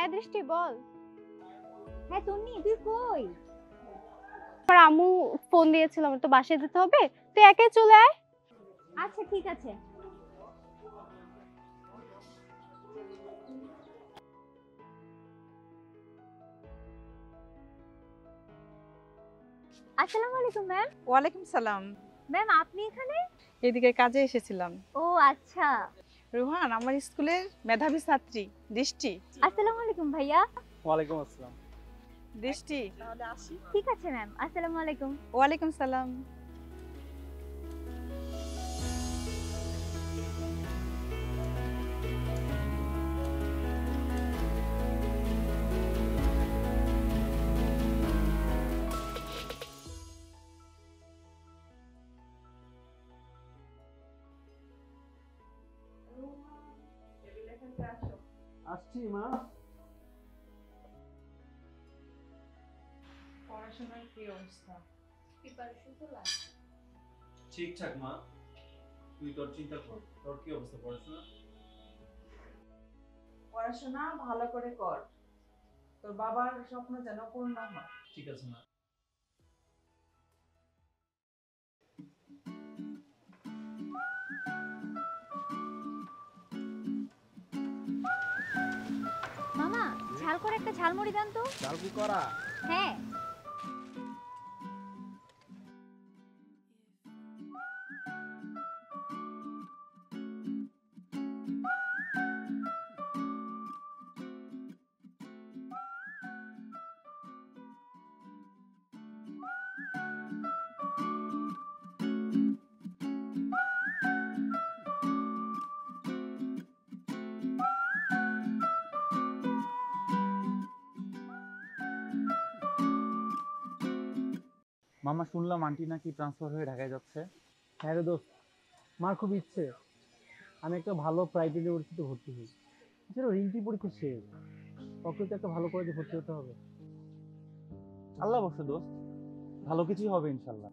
হ্যাঁ দৃষ্টি বল। হ্যাঁ তন্নি, তুই কই? আমার আম্মু ফোন দিয়েছিল, আমার তো বাসায় যেতে হবে, তুই একাই চলে আয়। আচ্ছা ঠিক আছে। আসসালামু আলাইকুম ম্যাম। ওয়ালাইকুম সালাম। ম্যাম আপনি এখানে? এদিকে কাজে এসেছিলাম। ও আচ্ছা। রুহান আমার স্কুলের মেধাবী ছাত্রী দৃষ্টি। আসসালামু আলাইকুম ভাইয়া। ওয়ালাইকুম আসসালাম। দৃষ্টি তাহলে আসি। ঠিক আছে ম্যাম, আসসালামু আলাইকুম। ওয়ালাইকুম সালাম। আসছি মা। পড়াশোনার কি অবস্থা? প্রিপারেশন তো লাগবে। ঠিকঠাক মা, তুই তোর চিন্তা কর, তোর কি অবস্থা পড়াশোনা? পড়াশোনা ভালো করে কর, তোর বাবার স্বপ্ন যেন পূর্ণ হয়। ঠিক আছে মা। মামা, ঝাল করে একটা ঝালমুড়ি দেন তো। চাল কি করা? হ্যাঁ। মামা শুনলাম আন্টি নাকি ট্রান্সফার হয়ে ঢাকায় যাচ্ছে। হ্যাঁ রে দোস্ত, মার খুব ইচ্ছে আমি একটা ভালো প্রাইভেট ইউনিভার্সিটিতে ভর্তি হই। আসলে রিঙ্কি পরীক্ষা শেষ, ওকে তো একটা ভালো কলেজে ভর্তি হতে হবে। আল্লাহ বসে দোস্ত, ভালো কিছুই হবে ইনশাল্লাহ।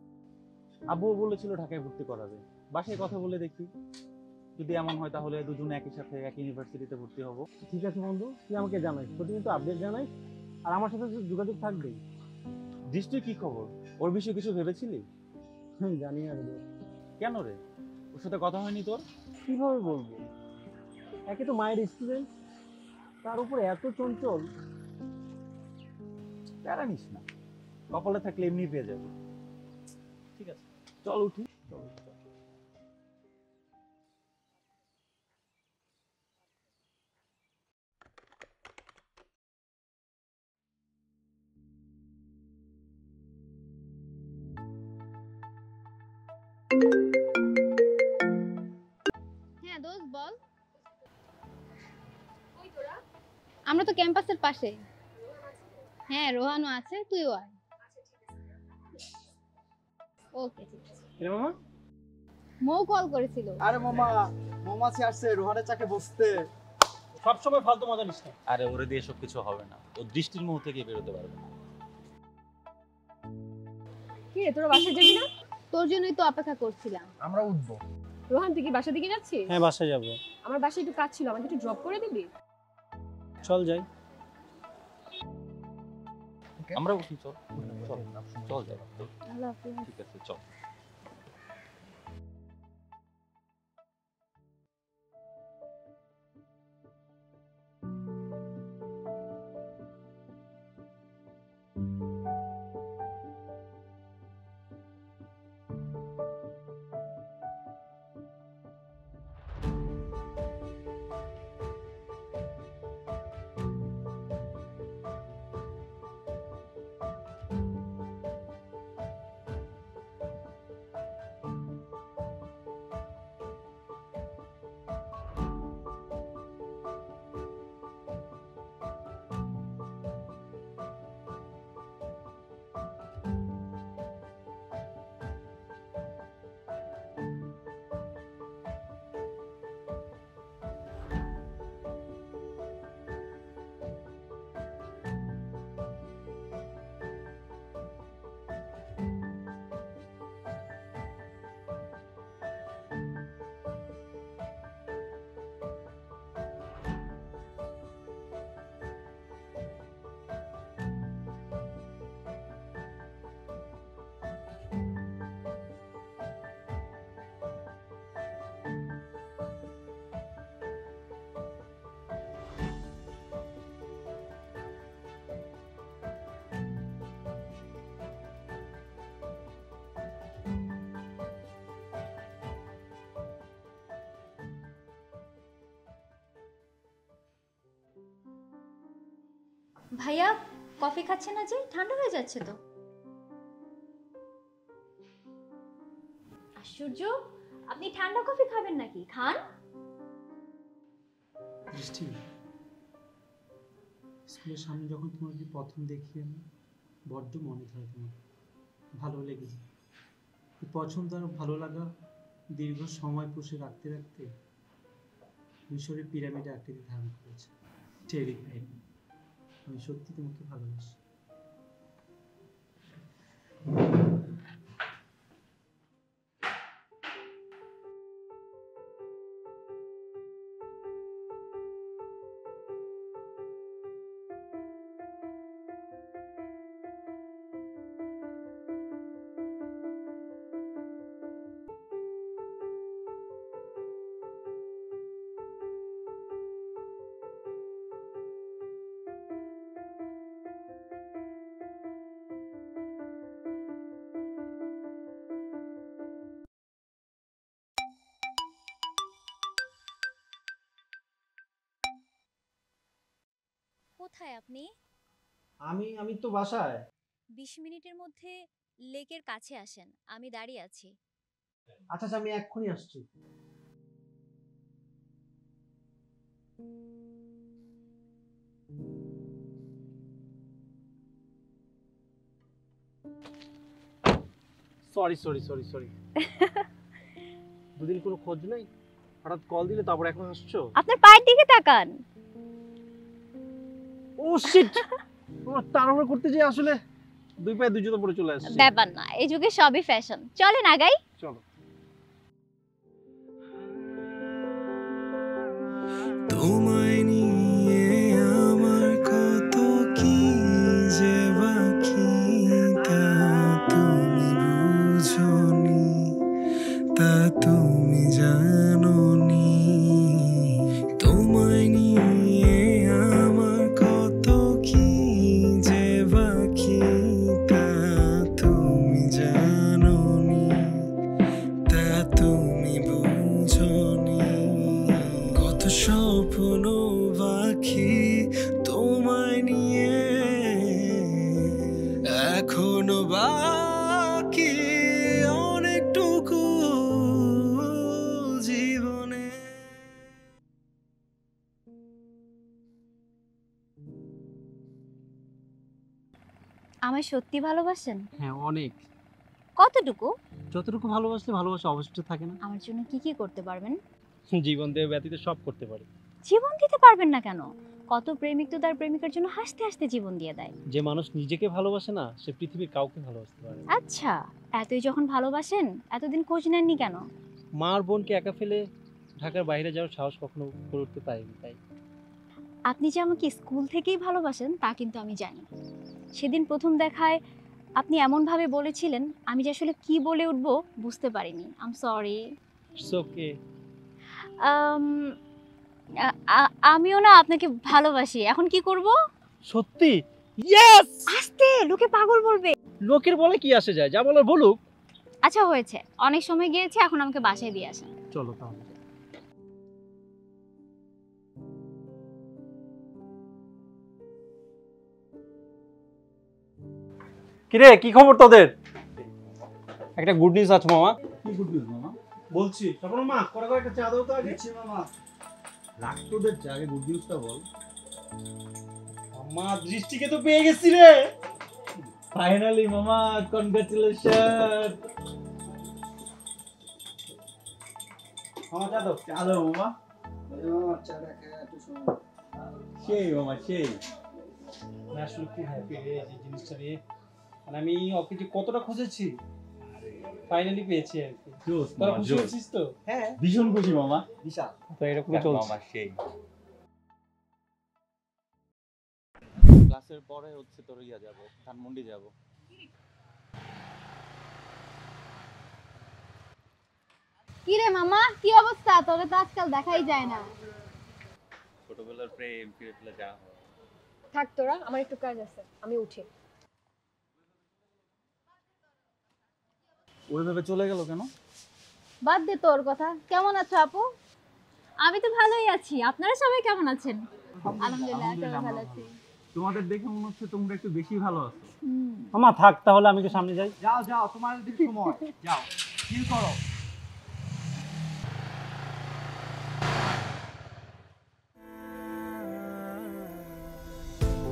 আব্বুও বলেছিল ঢাকায় ভর্তি করাবে, বাসায় কথা বলে দেখি, যদি এমন হয় তাহলে দুজনে একই সাথে এক ইউনিভার্সিটিতে ভর্তি হব। ঠিক আছে বন্ধু, তুই আমাকে জানাইস, প্রতিদিন তো আপডেট জানাইস, আর আমার সাথে তো যোগাযোগ থাকবেই। দৃষ্টির কি খবর? ওর বিষয়ে কিছু ভেবেছিলি? জানি না রে দোস্ত। কেন রে, ওর সাথে কথা হয়নি তোর? কিভাবে বলবো, একে তো মায়ের স্টুডেন্ট, তার উপর এত চঞ্চল। প্যারা নিস না, কপালে থাকলে এমনি পেয়ে যাবে। ঠিক আছে, চল উঠি। চল চল। হ্যাঁ দোস্ত বল। আমরা তো ক্যাম্পাসের পাশে। হ্যাঁ রোহানও আছে, তুইও আয়। ওকে ঠিক আছে। রে মামা। মৌ কল করেছিল। আরে মামা, মৌমাছি আসছে রোহানের চাকে বসতে। সবসময় ফালতু মজা নিস না। আরে ওরে দিয়ে সব কিছু হবে না, ও দৃষ্টির মুখ থেকে বেরোতে পারবে না। কি রে, তোরা বাসায় যাবি না? তোর জন্যই তো অপেক্ষা করছিলাম। আমরা উঠবো। রোহান তুই কি বাসা দিকে যাচ্ছিস? হ্যাঁ বাসায় যাবো। আমার বাসায় একটু কাজ ছিল, আমাকে একটু ড্রপ করে দিবি? চল যাই। আমরা উঠি, চল চল চল যাই। আল্লাহ হাফেজ। ঠিক আছে চল। ভাইয়া কফি খাচ্ছে না যে? ঠান্ডা হয়ে যাচ্ছে তো। আশ্চর্য, আপনি ঠান্ডা কফি খাবেন নাকি? খান। দৃষ্টি, স্কুলের সামনে যখন তোমাকে প্রথম দেখি আমি বড্ড মনে ধরে তোমার, ভালো লেগেছে। পছন্দ আর ভালো লাগা দীর্ঘ সময় পুষে রাখতে রাখতে মিশরের পিরামিডে আকৃতি ধারণ করেছে। টেরিফাইং, আমি সত্যি তোমাকে ভালোবাসি। কোথায় আপনি? আমি তো বাসায়। 20 মিনিটের মধ্যে লেকের কাছে আসেন, আমি দাঁড়িয়ে আছি। আচ্ছা আমি এক্ষুনি আসছি। সরি সরি সরি সরি দুদিন কোনো খোঁজ নেই, হঠাৎ কল দিলে তারপর এখন আসছো? আপনার পায়ের দিকে তাকান। ও শিট, তোমার তাড়াহুড়ো করতে যে আসলে দুই পায়ে দুই জুতো পরে চলে আসছে। ব্যাপার না, এই যুগে সবই ফ্যাশন। চলেন আগাই। চলো। তোমায় নিয়ে আমার কত কি যে বাকি, তা তুমি বুঝোনি, তা তুমি জানোনি। তোমায় নিয়ে আমার কত কি যে বাকি, তা তুমি জানোনি, তা তুমি বুঝোনি। কত স্বপ্ন বাকি তোমায় নিয়ে, এখনো বাকি অনেকটুকু জীবনে। আমায় সত্যি ভালোবাসেন? হ্যাঁ অনেক। কতটুকু? যতটুকু ভালোবাসলে ভালোবাসা অবশিষ্ট থাকে না। আমার জন্য কি কি করতে পারবেন? জীবন দেহ ব্যতীত সব করতে পারি। জীবন দিতে পারবেন না কেন? কত প্রেমিক তো তার প্রেমিকার জন্য হাসতে হাসতে জীবন দিয়ে দেয়। যে মানুষ নিজেকে ভালোবাসে না, সে পৃথিবীর কাউকে ভালোবাসতে পারে না। আচ্ছা, এতই যখন ভালোবাসেন এতদিন খোঁজ নেননি কেন? মা আর বোনকে একা ফেলে ঢাকার বাইরে যাওয়ার সাহস কখনো করে উঠতে পারিনি, তাই। আপনি যে আমাকে স্কুল থেকেই ভালোবাসেন তা কিন্তু আমি জানি। সেদিন প্রথম দেখায় আপনি এমনভাবে বলেছিলেন, আমি যে আসলে কি বলে উঠবো বুঝতে পারিনি। I am sorry. It's okay. আমিও না আপনাকে ভালোবাসি। এখন কি করব? সত্যি? ইয়েস! আস্তে, লোকে পাগল বলবে। লোকের বলে কি আসে যায়, যা বলার বলুক। আচ্ছা হয়েছে, অনেক সময় গিয়েছে, এখন আমাকে বাসায় দিয়ে আসেন। চলো তাহলে। কিরে, কি খবর তোদের? একটা গুড নিউজ আছে মামা। কি গুড নিউজ মামা? বলছি তখন মা করে করে একটা চা দাও তো আগে। দিচ্ছি মামা। রাখ তোদের চা, আগে গুড নিউজটা বল। মা দৃষ্টিকে তো পেয়ে গেছি রে। ফাইনালি মামা, কনগ্রাচুলেশন। মামা চা দাও। চা দাও মামা। সেই মামা সেই। আমি আসলে খুব হ্যাপি রে এই জিনিসটা রে। মানে আমি ওকে যে কতটা খুঁজেছি, ফাইনালি পেয়েছি আর কি। জোস তোরা মামা, খুশি জোস। হচ্ছিস তো? হ্যাঁ। ভীষণ খুশি মামা, বিশাল। তো এরকমই চলছে মামা সেই। ক্লাসের পরে হচ্ছে তোর ইয়া যাব, ধানমন্ডি যাব। কি রে মামা, কি অবস্থা? তোরে তো আজকাল দেখাই যায় না। ছোটবেলার প্রেম ফিরে ফেলে যা হয়। থাক তোরা, আমার একটু কাজ আছে, আমি উঠি। ওইভাবে চলে গেল কেন? বাদ দে তোর কথা। কেমন আছো আপু? আমি তো ভালোই আছি। আপনারা সবাই কেমন আছেন? আলহামদুলিল্লাহ, সবাই ভালো আছি। তোমাদের দেখে মনে হচ্ছে তোমরা একটু বেশি ভালো আছো। মামা থাক, তাহলে আমি একটু সামনে যাই। যাও যাও, তোমার দিকে সময়, যাও চিল করো।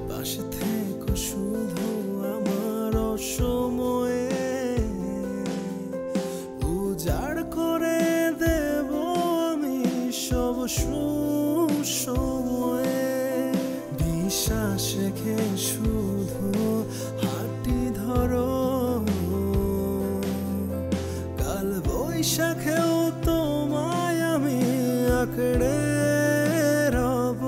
পাশে থেকো শুধু আমার অসময়ে, উজাড় করে দেব আমি সব সময়ে। বিশ্বাস রেখে শুধু হাতটি ধরো, কাল বৈশাখেও তোমায় আমি আঁকড়ে রব।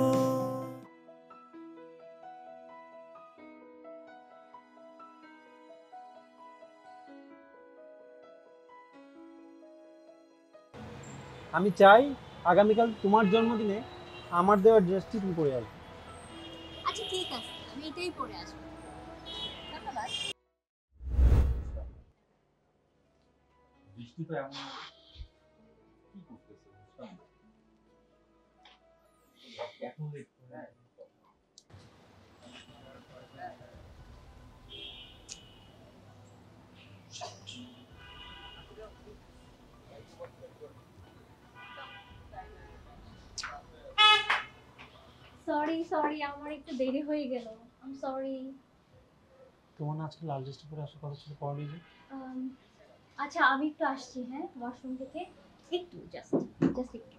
আমি চাই আগামীকাল তোমার জন্মদিনে আমার দেওয়ার ড্রেসটি তুমি পরে আসবে। আচ্ছা ঠিক আছে, আমি এটাই পরে আসবো। ধন্যবাদ। বৃষ্টি তো এমন কি করতেছে বুঝলাম না। এত লেট করে সরি আমার একটু দেরি হয়ে গেল। I am sorry. তোমার না আজকে লাল ড্রেসটা পরে আসার কথা ছিল, পরে যে। আচ্ছা আমি একটু আসছি, হ্যাঁ ওয়াশরুম থেকে একটু জাস্ট একটু।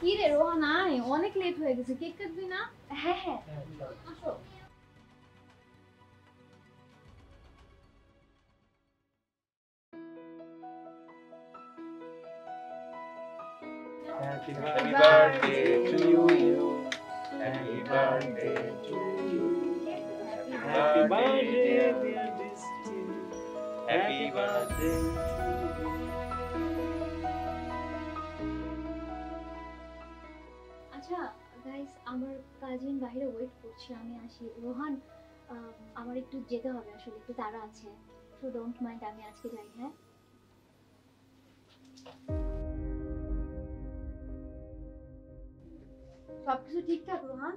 কি রে রোহান, আয়, অনেক লেট হয়ে গেছে, কেক কাটবি না? হ্যাঁ হ্যাঁ আসো। Happy birthday to you. Happy birthday to you. Happy birthday dear Misty. Happy birthday to you. আচ্ছা গাইস, আমার কাজিন বাইরে ওয়েট করছে, আমি আসি। রোহান আমার একটু যেতে হবে, আসলে একটু তাড়া আছে, সো ডোন্ট মাইন্ড, আমি আজকে যাই। হ্যাঁ সবকিছু ঠিকঠাক রোহান?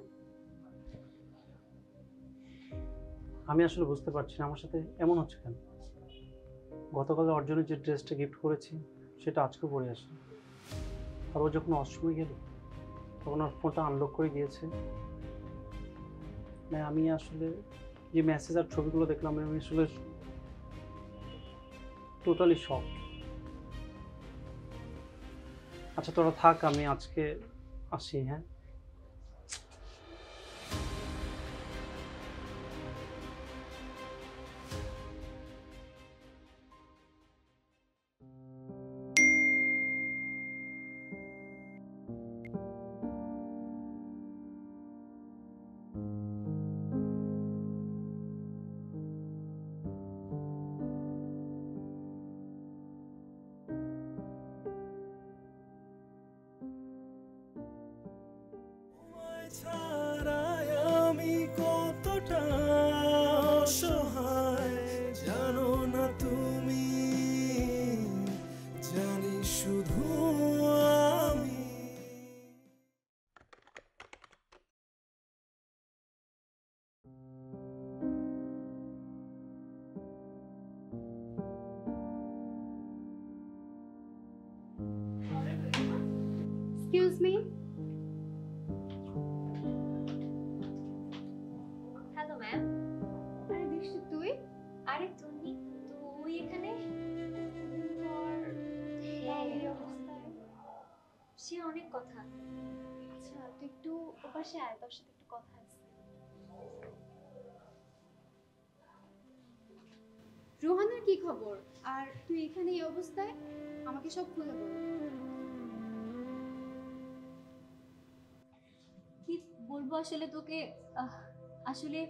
আমি আসলে বুঝতে পারছি না আমার সাথে এমন হচ্ছে কেন। গতকাল অর্জনের যে ড্রেসটা গিফট করেছি সেটা আজকে পরে আসে, আর ও যখন অষ্টমী গেল তখন ওর ফোনটা আনলক করে গিয়েছে। না আমি আসলে যে মেসেজ আর ছবিগুলো দেখলাম আমি আসলে টোটালি শক। আচ্ছা তোরা থাক, আমি আজকে আসি। হ্যাঁ ছাড়াই আমি কতটা অসহায় জানো না তুমি, জানি শুধু আমি। Excuse me. Hello ma'am. আরে বৃষ্টি তুই? আরে তুমি তুই এখানে? হ্যাঁ, এই অবস্থায়? সে অনেক কথা। আচ্ছা তুই একটু ওপাশে আয়, তোর সাথে একটু কথা আছে। রোহানের কি খবর? আর তুই এখানে এই অবস্থায়? আমাকে সব খুলে বল। কি বলবো আসলে তোকে, আসলে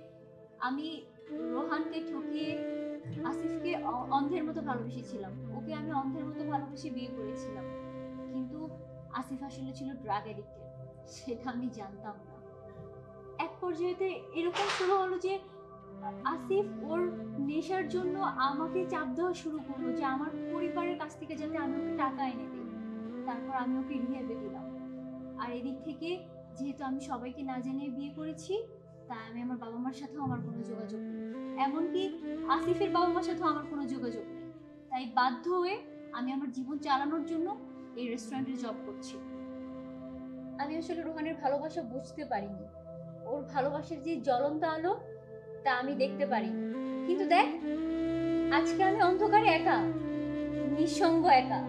আমি রোহানকে ঠকিয়ে আসিফকে অন্ধের মতো ভালোবেসেছিলাম। ওকে আমি অন্ধের মতো ভালোবেসে বিয়ে করেছিলাম, কিন্তু আসিফ আসলে ছিল ড্রাগ এডিক্টেড, সেটা আমি জানতাম না। এক পর্যায়েতে এরকম শুরু হলো যে আসিফ ওর নেশার জন্য আমাকে চাপ দেওয়া শুরু করলো যে আমার পরিবারের কাছ থেকে যাতে আমি ওকে টাকা এনে দিই। তারপর আমি ওকে রিহ্যাবে দিলাম। আর এদিক থেকে যেহেতু আমি সবাইকে না জানিয়ে বিয়ে করেছি, তাই আমি আমার বাবা মার সাথেও আমার কোনো যোগাযোগ নেই, এমনকি আসিফের বাবা মার সাথেও আমার কোনো যোগাযোগ নেই। তাই বাধ্য হয়ে আমি আমার জীবন চালানোর জন্য এই রেস্টুরেন্টে জব করছি। আমি আসলে রোহানের ভালোবাসা বুঝতে পারিনি, ওর ভালোবাসার যে জ্বলন্ত আলো তা আমি দেখতে পারিনি। কিন্তু দেখ, আজকে আমি অন্ধকারে একা, নিঃসঙ্গ একা।